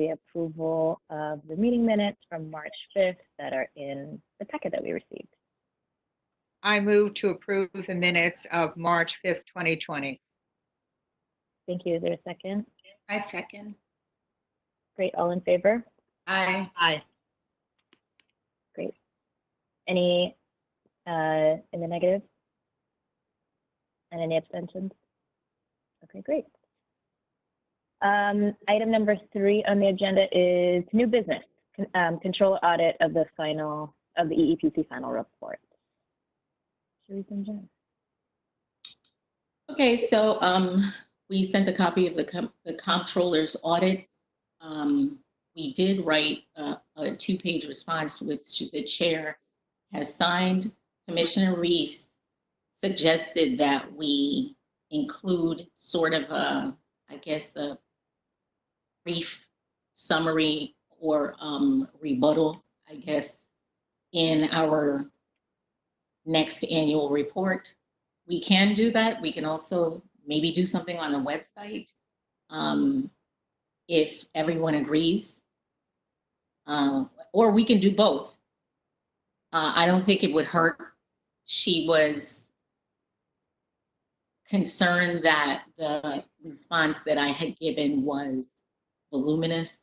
the approval of the meeting minutes from March 5th that are in the packet that we received. I move to approve the minutes of March 5th, 2020. Thank you. Is there a second? I second. Great. All in favor? Aye. Aye. Great. Any in the negative? And any abstentions? Okay, great. Item number 3 on the agenda is new business, control audit of the EEPC final report. Sharice and Jen. Okay, so we sent a copy of the comptroller's audit. We did write a 2-page response, which the chair has signed. Commissioner Reese suggested that we include sort of a brief summary or rebuttal, I guess, in our next annual report. We can do that. We can also maybe do something on the website if everyone agrees, or we can do both. I don't think it would hurt. She was concerned that the response that I had given was voluminous,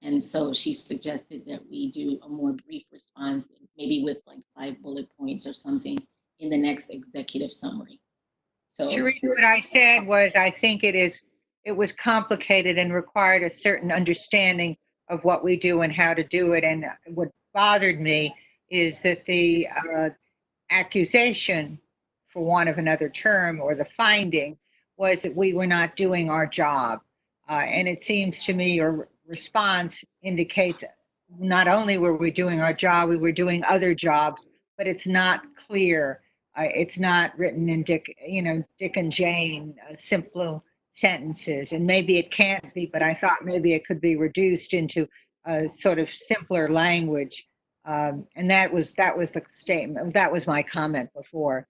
and so she suggested that we do a more brief response, maybe with like 5 bullet points or something in the next executive summary. So Sharice, what I said was, I think it was complicated and required a certain understanding of what we do and how to do it. And what bothered me is that the accusation, for want of another term, or the finding, was that we were not doing our job. And it seems to me your response indicates not only were we doing our job, we were doing other jobs, but it's not clear. It's not written in Dick and Jane, simple sentences. And maybe it can't be, but I thought maybe it could be reduced into a sort of simpler language. And that was the statement. That was my comment before.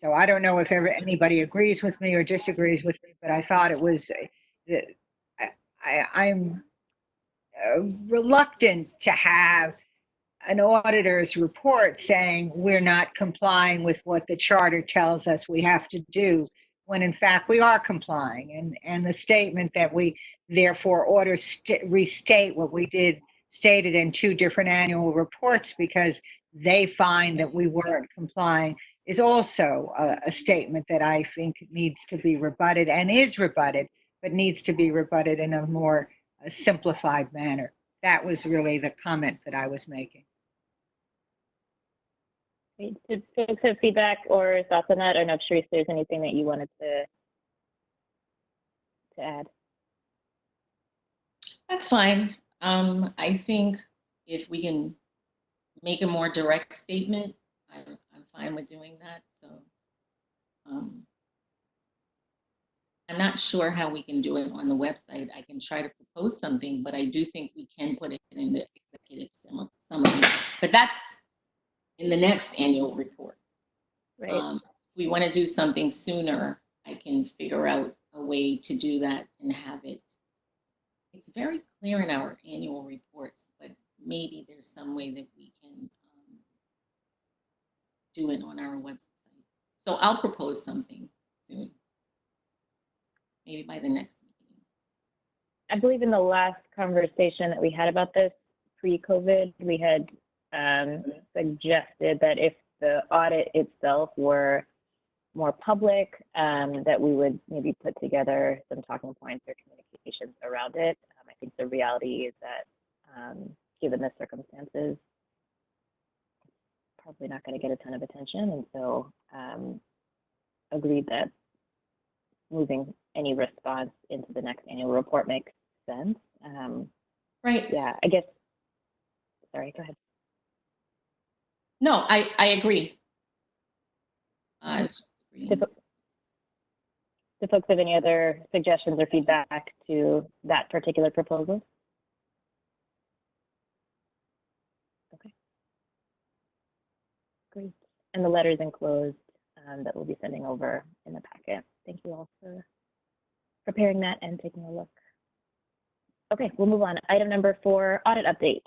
So I don't know if anybody agrees with me or disagrees with me, but I thought it was. I'm reluctant to have an auditor's report saying we're not complying with what the charter tells us we have to do, when in fact we are complying. And the statement that we therefore restate what we stated in 2 different annual reports because they find that we weren't complying is also a statement that I think needs to be rebutted and is rebutted, but needs to be rebutted in a more simplified manner. That was really the comment that I was making. Did folks have feedback or thoughts on that? I don't know if Sharice, there's anything that you wanted to add. that's fine. I think if we can make a more direct statement, I'm fine with doing that. So I'm not sure how we can do it on the website. I can try to propose something, but I do think we can put it in the executive summary. But that's in the next annual report. Right. If we want to do something sooner, I can figure out a way to do that and have it. It's very clear in our annual reports, but maybe there's some way that we can do it on our website. So I'll propose something soon, maybe by the next meeting. I believe in the last conversation that we had about this pre-COVID, we had suggested that if the audit itself were more public, that we would maybe put together some talking points or communications around it. I think the reality is that given the circumstances, probably not going to get a ton of attention, and so agreed that moving any response into the next annual report makes sense. Right. Yeah, I guess. Sorry, go ahead. No, I agree. I was just agreeing. Do folks have any other suggestions or feedback to that particular proposal? Okay. Great. And the letters enclosed that we'll be sending over in the packet. Thank you all for preparing that and taking a look. Okay, we'll move on. Item number 4, audit update.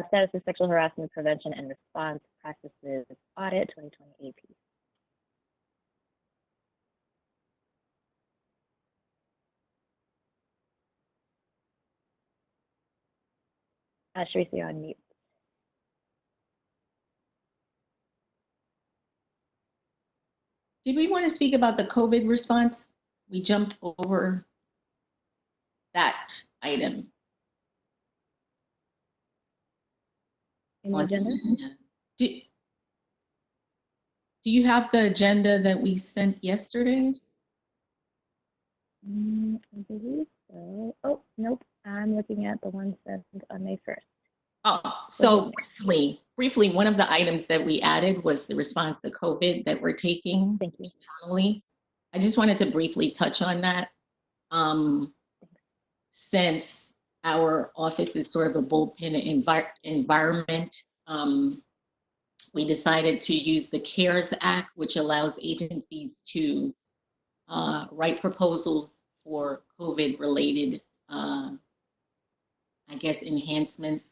Status of sexual harassment prevention and response practices audit 2020 AP. Sharice, you're on mute. Did we want to speak about the COVID response? We jumped over that item In the on the agenda? agenda. Do you have the agenda that we sent yesterday? I believe so. Oh, nope. I'm looking at the one sent on May 1st. Oh, so briefly, one of the items that we added was the response to COVID that we're taking Thank you. internally. I just wanted to briefly touch on that. Since our office is sort of a bullpen environment, we decided to use the CARES Act, which allows agencies to write proposals for COVID-related, I guess, enhancements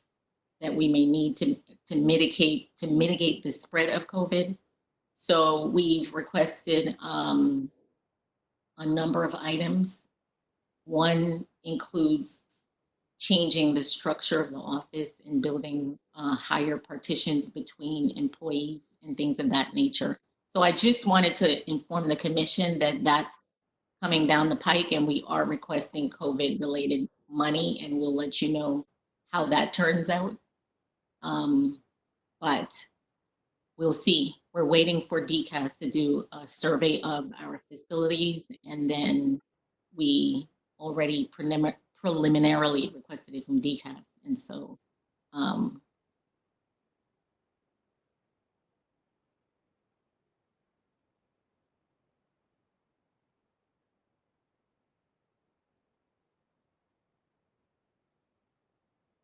that we may need to mitigate the spread of COVID. So we've requested a number of items. One includes changing the structure of the office and building higher partitions between employees and things of that nature. So I just wanted to inform the commission that that's coming down the pike, and we are requesting COVID-related money, and we'll let you know how that turns out. But we'll see. We're waiting for DCAS to do a survey of our facilities, and then we already preliminarily requested it from DCAS. And so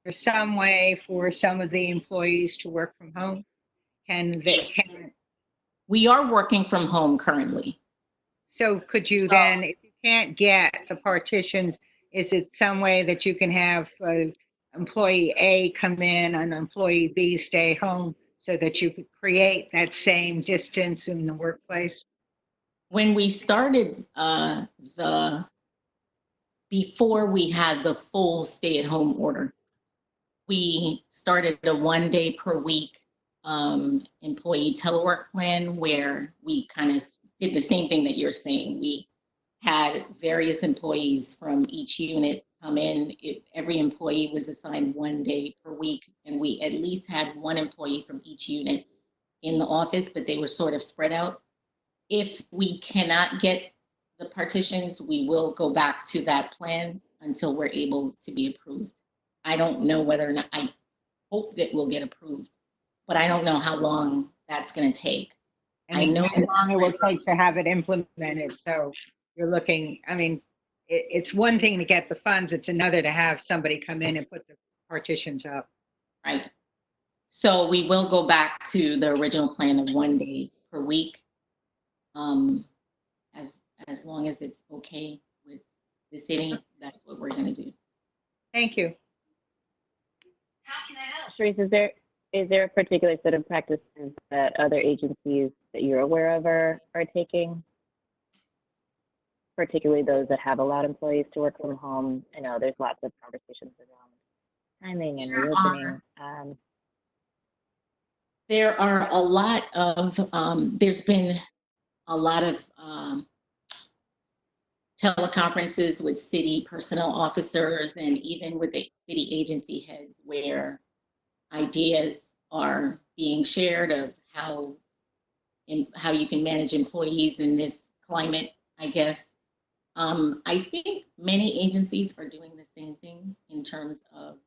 There's some way for some of the employees to work from home? we are working from home currently. So could you then, if you can't get the partitions, is it some way that you can have employee A come in and employee B stay home so that you could create that same distance in the workplace? When we started before we had the full stay-at-home order, we started a 1 day per week employee telework plan where we kind of did the same thing that you're saying. We had various employees from each unit come in. Every employee was assigned 1 day per week, and we at least had one employee from each unit in the office, but they were sort of spread out. If we cannot get the partitions, we will go back to that plan until we're able to be approved. I don't know whether or not, I hope that we'll get approved, but I don't know how long that's going to take. And I know how long it will take to have it implemented. So you're looking, I mean, it's one thing to get the funds, it's another to have somebody come in and put the partitions up. Right. So we will go back to the original plan of 1 day per week, as long as it's okay with the city. That's what we're going to do. Thank you. How can I help? Sharice, is there a particular set of practices that other agencies that you're aware of are taking? Particularly those that have allowed employees to work from home. I know there's lots of conversations around timing and reopening. There are a lot of, there's been a lot of teleconferences with city personnel officers and even with the city agency heads where ideas are being shared of how you can manage employees in this climate, I guess. I think many agencies are doing the same thing in terms of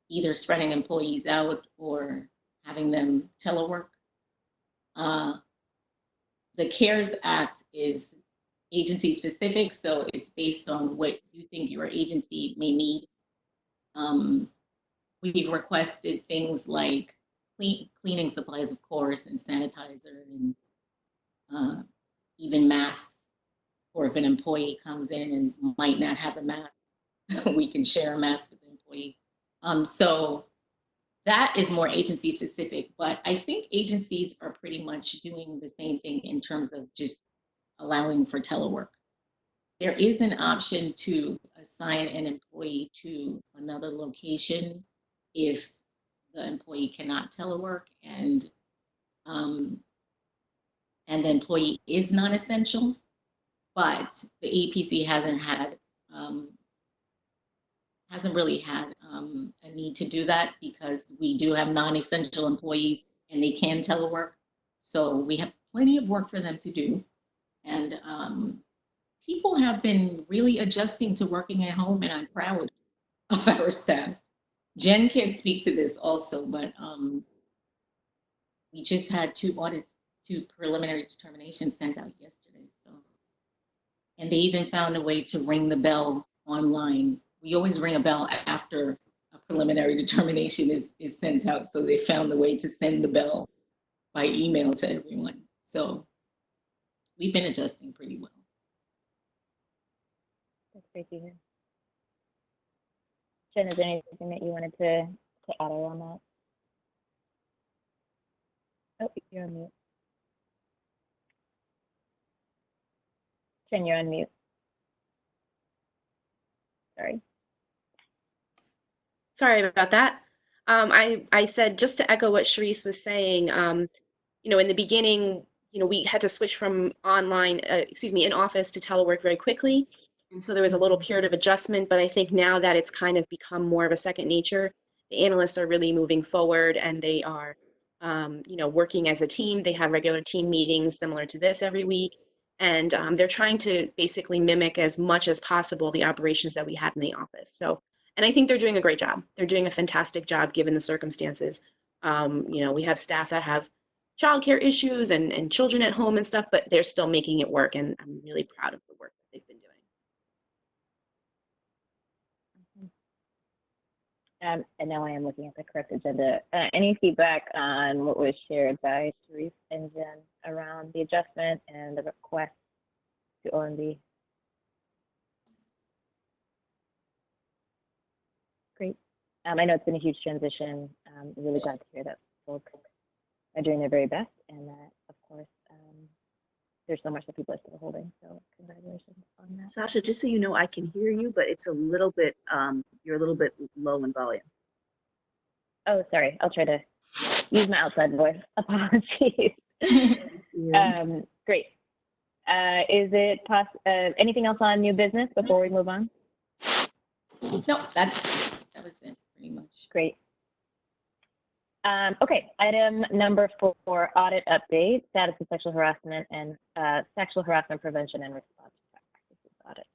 either spreading employees out or having them telework. The CARES Act is agency specific, so it's based on what you think your agency may need. We've requested things like cleaning supplies, of course, and sanitizer, and even masks, or if an employee comes in and might not have a mask. we can share a mask with the employee. So that is more agency specific, but I think agencies are pretty much doing the same thing in terms of just allowing for telework. There is an option to assign an employee to another location if the employee cannot telework um, and the employee is non-essential, but the APC hasn't really had a need to do that because we do have non-essential employees and they can telework. So we have plenty of work for them to do. And people have been really adjusting to working at home, and I'm proud of our staff. Jen can speak to this also, but we just had 2 preliminary determinations sent out yesterday. So, and they even found a way to ring the bell online. We always ring a bell after a preliminary determination is sent out. So they found a way to send the bell by email to everyone. So we've been adjusting pretty well. That's great to hear. Jen, is there anything that you wanted to add on that? Oh, you're on mute. Jen, you're on mute. Sorry about that. I said, just to echo what Sharice was saying, in the beginning, we had to switch from in office to telework very quickly. And so there was a little period of adjustment, but I think now that it's kind of become more of a second nature, the analysts are really moving forward and they are, working as a team. They have regular team meetings similar to this every week. And they're trying to basically mimic as much as possible the operations that we had in the office. And I think they're doing a great job. They're doing a fantastic job given the circumstances. We have staff that have childcare issues and children at home and stuff, but they're still making it work. And I'm really proud of the work that they've been doing. And now I am looking at the correct agenda. Any feedback on what was shared by Sharice and Jen around the adjustment and the request to OMB? Great. I know it's been a huge transition. I'm really glad to hear that folks are doing their very best, and that, of course, there's so much that people are still holding. So congratulations on that. Sasha, just so you know, I can hear you, but it's a little bit, you're a little bit low in volume. Oh, sorry. I'll try to use my outside voice. Apologies. Great. Is it anything else on new business before we move on? No, that was it pretty much. Great. Okay, item number 4, audit update, status of sexual harassment and sexual harassment prevention and response practices audit.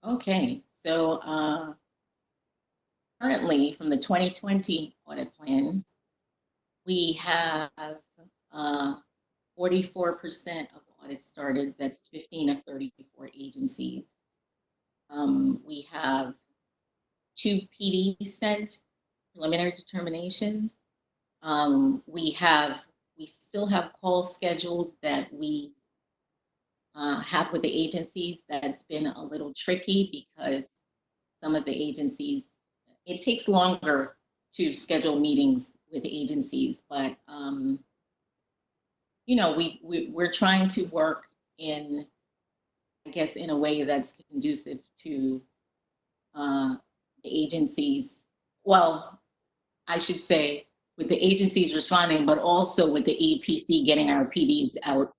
Okay, so currently from the 2020 audit plan, we have 44% of the audit started. That's 15 of 34 agencies. We have 2 PDs sent, preliminary determinations. We still have calls scheduled that we have with the agencies. That's been a little tricky because some of the agencies, it takes longer to schedule meetings with agencies, but we're trying to work in, I guess, in a way that's conducive to the agencies. Well, I should say with the agencies responding, but also with the APC getting our PDs out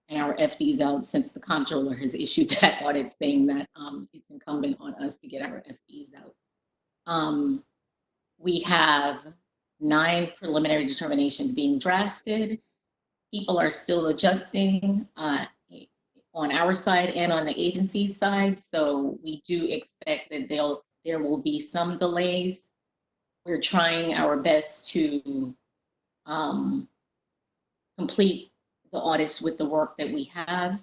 and our FDs out, since the comptroller has issued that audit saying that it's incumbent on us to get our FDs out. We have 9 preliminary determinations being drafted. People are still adjusting on our side and on the agency side. So we do expect that there will be some delays. We're trying our best to complete the audits with the work that we have.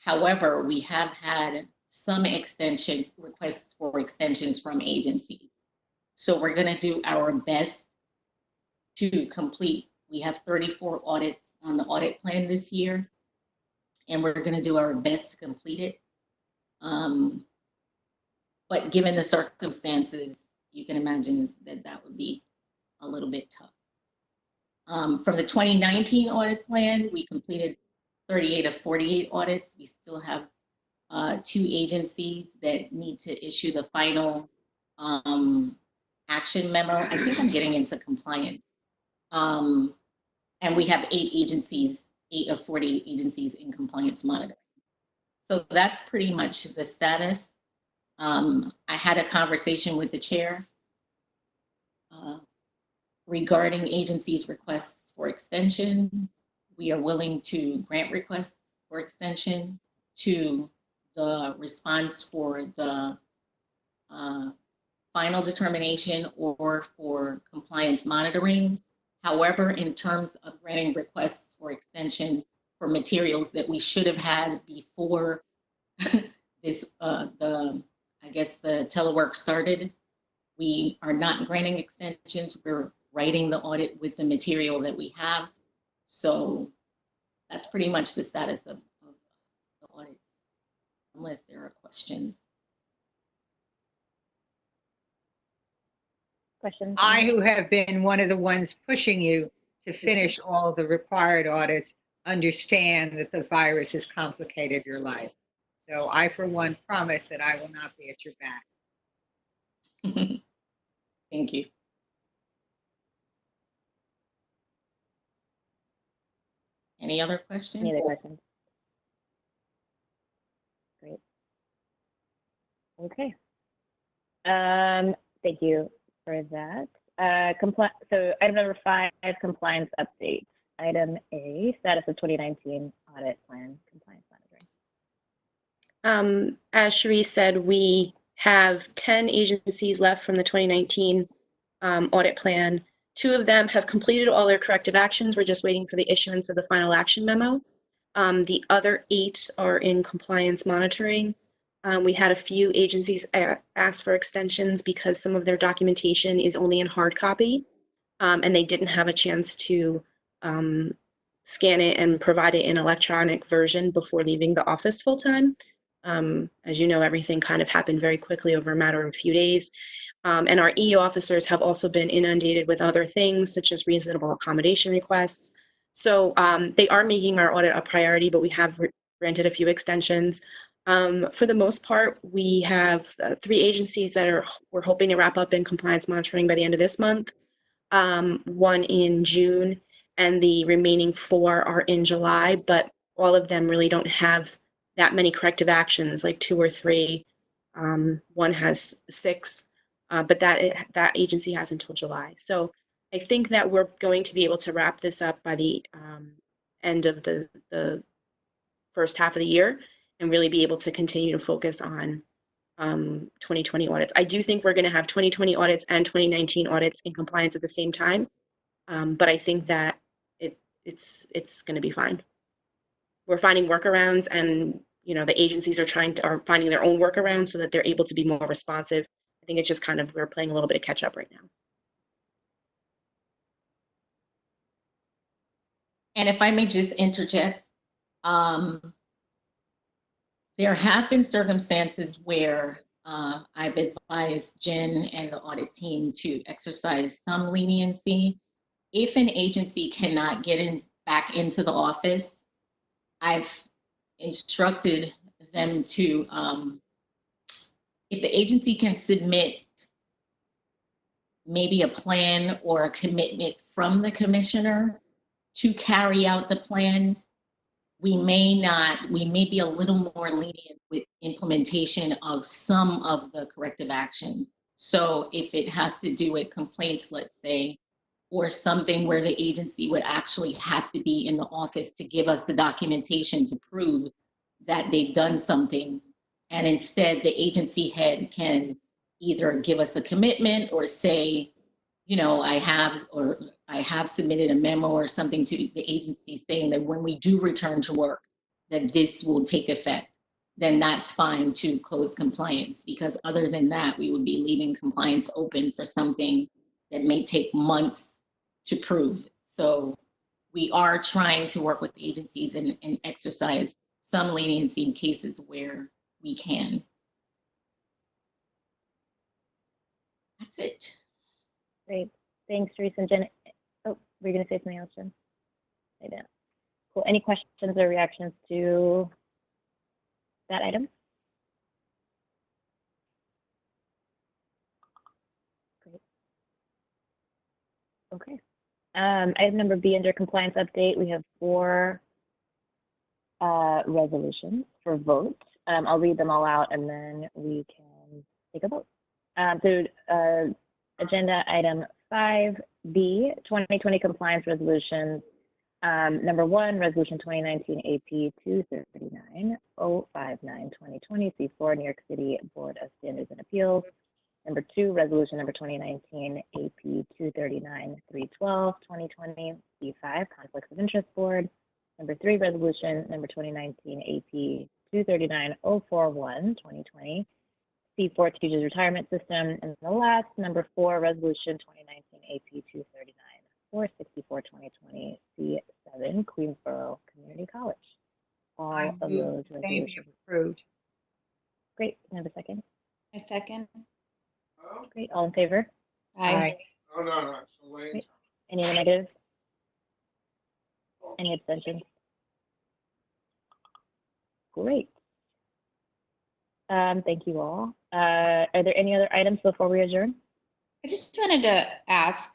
However, we have had some requests for extensions from agencies. So we're going to do our best to complete. We have 34 audits on the audit plan this year, and we're going to do our best to complete it. But given the circumstances, you can imagine that that would be a little bit tough. From the 2019 audit plan, we completed 38 of 48 audits. We still have 2 agencies that need to issue the final action memo. I think I'm getting into compliance. And we have 8 of 48 agencies in compliance monitoring. So that's pretty much the status. I had a conversation with the chair regarding agencies' requests for extension. We are willing to grant requests for extension to the response for the final determination or for compliance monitoring. However, in terms of granting requests for extension for materials that we should have had before this, I guess the telework started, we are not granting extensions. We're writing the audit with the material that we have. So that's pretty much the status of the audits, unless there are questions. Questions? I, who have been one of the ones pushing you to finish all the required audits, understand that the virus has complicated your life. So I, for one, promise that I will not be at your back. Thank you. Any other questions? Any other questions? Great. Okay. Thank you for that. So item number 5, compliance update. Item A, status of 2019 audit plan, compliance monitoring. As Cherise said, we have 10 agencies left from the 2019 audit plan. 2 of them have completed all their corrective actions. We're just waiting for the issuance of the final action memo. The other 8 are in compliance monitoring. We had a few agencies ask for extensions because some of their documentation is only in hard copy, and they didn't have a chance to scan it and provide it in electronic version before leaving the office full time. As you know, everything kind of happened very quickly over a matter of a few days. And our EO officers have also been inundated with other things, such as reasonable accommodation requests. So they are making our audit a priority, but we have granted a few extensions. For the most part, we have 3 agencies that we're hoping to wrap up in compliance monitoring by the end of this month, 1 in June, and the remaining 4 are in July, but all of them really don't have that many corrective actions, like 2 or 3. 1 has 6, but that agency has until July. So I think that we're going to be able to wrap this up by the end of the first half of the year and really be able to continue to focus on 2020 audits. I do think we're going to have 2020 audits and 2019 audits in compliance at the same time, but I think that it's going to be fine. We're finding workarounds, and the agencies are finding their own workarounds so that they're able to be more responsive. I think it's just kind of we're playing a little bit of catch up right now. And if I may just interject, there have been circumstances where I've advised Jen and the audit team to exercise some leniency. If an agency cannot get back into the office, I've instructed them to, if the agency can submit maybe a plan or a commitment from the commissioner to carry out the plan, we may be a little more lenient with implementation of some of the corrective actions. So if it has to do with complaints, let's say, or something where the agency would actually have to be in the office to give us the documentation to prove that they've done something, and instead the agency head can either give us a commitment or say, I have submitted a memo or something to the agency saying that when we do return to work, that this will take effect, then that's fine to close compliance, because other than that, we would be leaving compliance open for something that may take months to prove. So we are trying to work with the agencies and exercise some leniency in cases where we can. That's it. Great. Thanks, Teresa and Jen. Oh, were you going to say something else, Jen? I didn't. Cool. Any questions or reactions to that item? Great. Okay. Item number B under compliance update, we have 4 resolutions for vote. I'll read them all out and then we can take a vote. Agenda item 5B, 2020 compliance resolutions. Number 1, resolution 2019 AP 239 059 2020 C4 New York City Board of Standards and Appeals. Number 2, resolution number 2019 AP 239 312 2020 C5 Conflicts of Interest Board. Number 3, resolution number 2019 AP 239 041 2020 C4 Teachers Retirement System. And the last, number 4, resolution 2019 AP 239 464 2020 C7 Queensborough Community College. All I of move those they be resolutions. approved. Great. Can I have a second? A second. Great. All in favor? Aye. Oh, no, it's Elaine. Great. Any other negatives? Any abstentions? Great. Thank you all. Are there any other items before we adjourn? I just wanted to ask,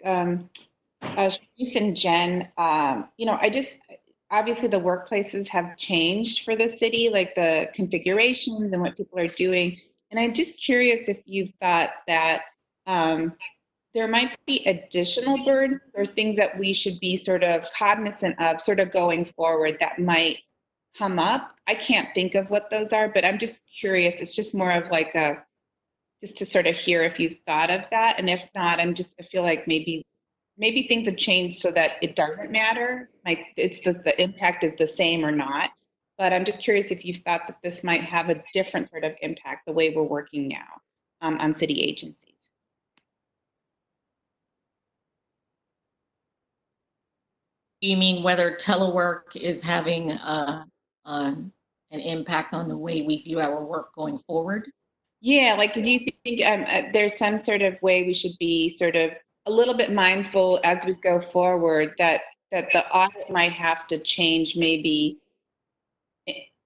Sharice and Jen, obviously the workplaces have changed for the city, like the configurations and what people are doing. And I'm just curious if you've thought that there might be additional burdens or things that we should be sort of cognizant of sort of going forward that might come up. I can't think of what those are, but I'm just curious. It's just more of like just to sort of hear if you've thought of that. And if not, I feel like maybe things have changed so that it doesn't matter. Like it's the impact is the same or not. But I'm just curious if you've thought that this might have a different sort of impact the way we're working now on city agencies. You mean whether telework is having an impact on the way we view our work going forward? Yeah, like, did you think there's some sort of way we should be sort of a little bit mindful as we go forward that the audit might have to change maybe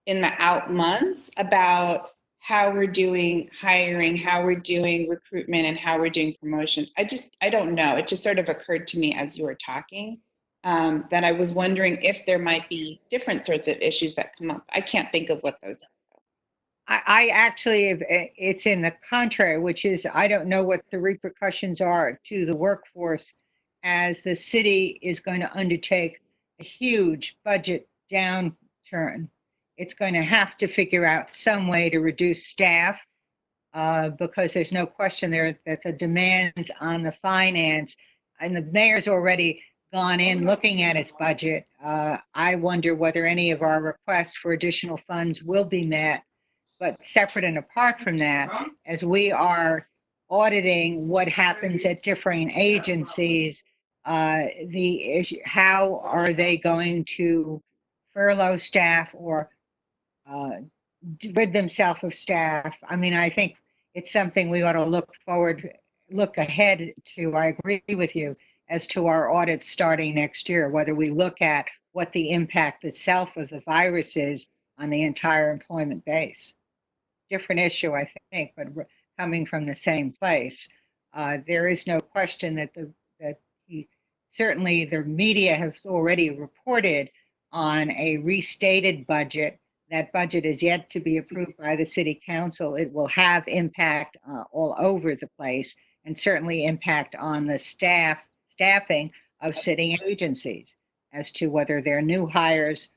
in the out months about how we're doing hiring, how we're doing recruitment, and how we're doing promotion? I don't know. It just sort of occurred to me as you were talking that I was wondering if there might be different sorts of issues that come up. I can't think of what those are. I actually, it's in the contrary, which is I don't know what the repercussions are to the workforce as the city is going to undertake a huge budget downturn. It's going to have to figure out some way to reduce staff because there's no question there that the demands on the finance, and the mayor's already gone in looking at his budget. I wonder whether any of our requests for additional funds will be met. But separate and apart from that, as we are auditing what happens at differing agencies, the issue, how are they going to furlough staff or rid themselves of staff? I mean, I think it's something we ought to look ahead to. I agree with you as to our audits starting next year, whether we look at what the impact itself of the virus is on the entire employment base. Different issue, I think, but coming from the same place. There is no question that certainly the media has already reported on a restated budget. That budget is yet to be approved by the city council. It will have impact all over the place, and certainly impact on the staffing of city agencies as to whether they're new hires,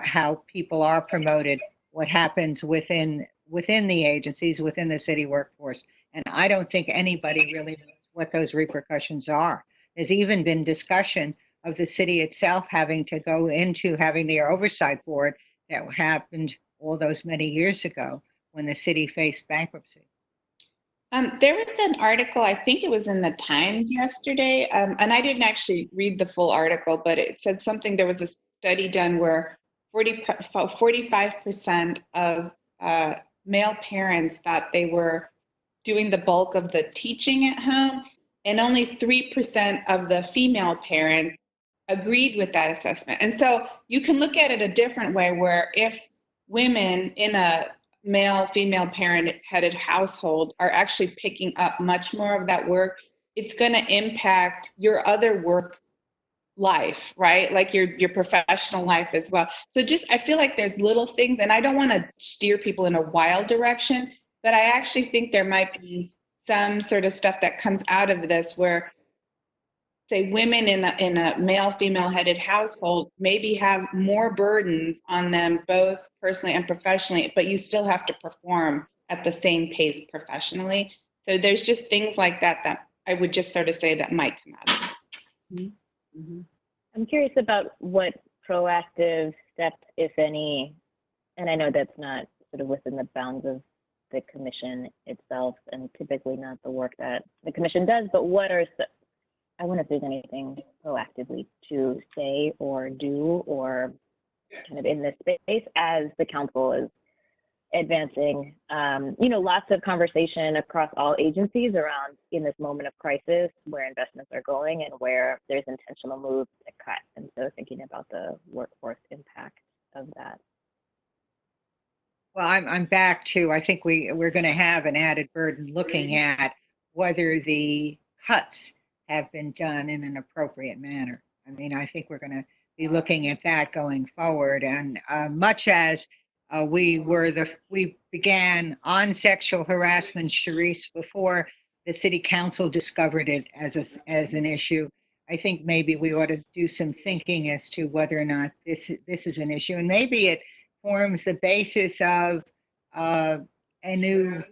how people are promoted, what happens within the agencies, within the city workforce. And I don't think anybody really knows what those repercussions are. There's even been discussion of the city itself having to go into having the oversight board that happened all those many years ago when the city faced bankruptcy. There was an article, I think it was in the Times yesterday, and I didn't actually read the full article, but it said something, there was a study done where 45% of male parents thought they were doing the bulk of the teaching at home, and only 3% of the female parents agreed with that assessment. And so you can look at it a different way, where if women in a male female parent headed household are actually picking up much more of that work, it's going to impact your other work life, right? Like your professional life as well. So just, I feel like there's little things, and I don't want to steer people in a wild direction, but I actually think there might be some sort of stuff that comes out of this where, say, women in a male female headed household maybe have more burdens on them, both personally and professionally, but you still have to perform at the same pace professionally. So there's just things like that that I would just sort of say that might come out of it. Mhm. I'm curious about what proactive steps, if any, and I know that's not sort of within the bounds of the commission itself and typically not the work that the commission does, but what are, I wonder if there's anything proactively to say or do or kind of in this space as the council is advancing, lots of conversation across all agencies around in this moment of crisis where investments are going and where there's intentional moves to cut. And so thinking about the workforce impact of that. Well, I'm back to, I think we're going to have an added burden looking at whether the cuts have been done in an appropriate manner. I mean, I think we're going to be looking at that going forward. And much as we began on sexual harassment, Sharice, before the city council discovered it as an issue, I think maybe we ought to do some thinking as to whether or not this is an issue. And maybe it forms the basis of a new,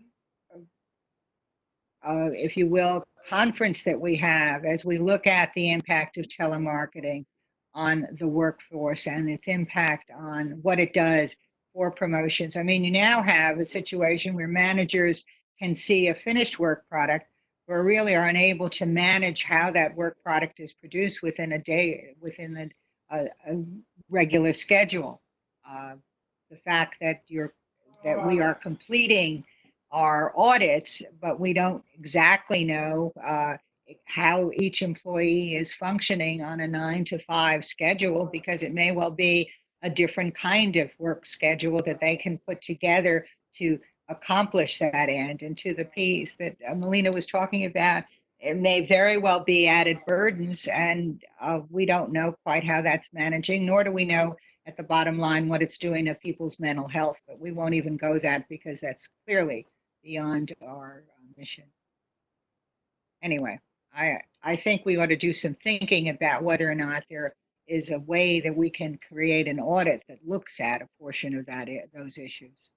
if you will, conference that we have as we look at the impact of telemarketing on the workforce and its impact on what it does for promotions. I mean, you now have a situation where managers can see a finished work product, but really are unable to manage how that work product is produced within a day, within a regular schedule. The fact that we are completing our audits, but we don't exactly know how each employee is functioning on a 9 to 5 schedule, because it may well be a different kind of work schedule that they can put together to accomplish that end. And to the piece that Melina was talking about, it may very well be added burdens, and we don't know quite how that's managing, nor do we know at the bottom line what it's doing to people's mental health. But we won't even go that because that's clearly beyond our mission. Anyway, I think we ought to do some thinking about whether or not there is a way that we can create an audit that looks at a portion of those issues.